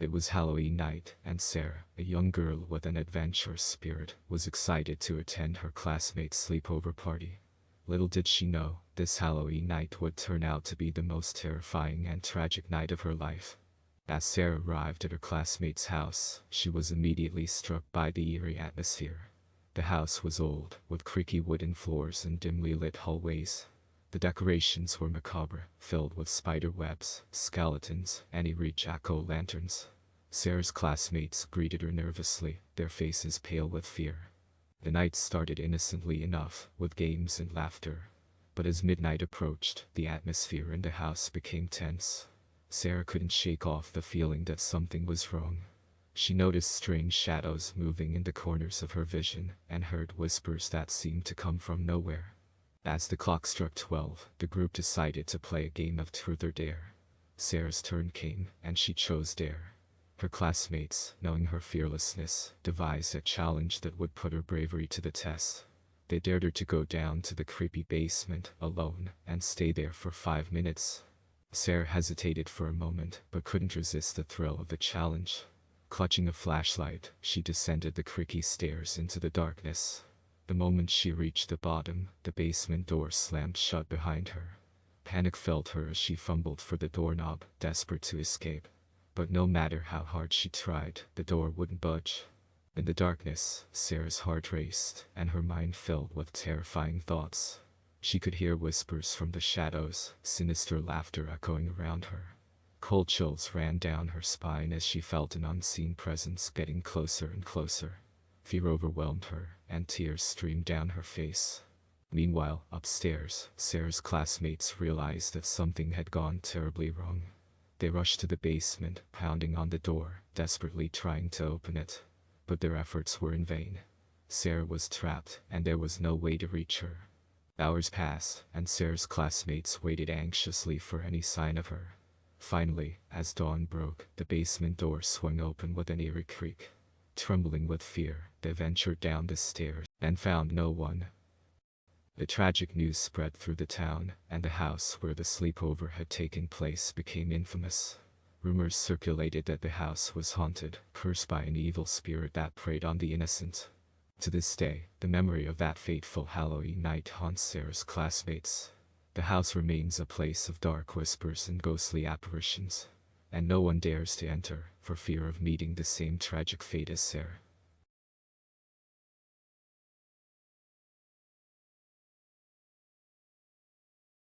It was Halloween night, and Sarah, a young girl with an adventurous spirit, was excited to attend her classmates' sleepover party. Little did she know, this Halloween night would turn out to be the most terrifying and tragic night of her life. As Sarah arrived at her classmate's house, she was immediately struck by the eerie atmosphere. The house was old, with creaky wooden floors and dimly lit hallways. The decorations were macabre, filled with spider webs, skeletons, and eerie jack-o'-lanterns. Sarah's classmates greeted her nervously, their faces pale with fear. The night started innocently enough, with games and laughter. But as midnight approached, the atmosphere in the house became tense. Sarah couldn't shake off the feeling that something was wrong. She noticed strange shadows moving in the corners of her vision, and heard whispers that seemed to come from nowhere. As the clock struck 12, the group decided to play a game of truth or dare. Sarah's turn came, and she chose dare. Her classmates, knowing her fearlessness, devised a challenge that would put her bravery to the test. They dared her to go down to the creepy basement, alone, and stay there for 5 minutes. Sarah hesitated for a moment, but couldn't resist the thrill of the challenge. Clutching a flashlight, she descended the creaky stairs into the darkness. The moment she reached the bottom, the basement door slammed shut behind her. Panic filled her as she fumbled for the doorknob, desperate to escape. But no matter how hard she tried, the door wouldn't budge. In the darkness, Sarah's heart raced, and her mind filled with terrifying thoughts. She could hear whispers from the shadows, sinister laughter echoing around her. Cold chills ran down her spine as she felt an unseen presence getting closer and closer. Fear overwhelmed her, and tears streamed down her face. Meanwhile, upstairs, Sarah's classmates realized that something had gone terribly wrong. They rushed to the basement, pounding on the door, desperately trying to open it. But their efforts were in vain. Sarah was trapped, and there was no way to reach her. Hours passed, and Sarah's classmates waited anxiously for any sign of her. Finally, as dawn broke, the basement door swung open with an eerie creak. Trembling with fear, they ventured down the stairs and found no one. The tragic news spread through the town, and the house where the sleepover had taken place became infamous. Rumors circulated that the house was haunted, cursed by an evil spirit that preyed on the innocent. To this day, the memory of that fateful Halloween night haunts Sarah's classmates. The house remains a place of dark whispers and ghostly apparitions, and no one dares to enter, for fear of meeting the same tragic fate as Sarah.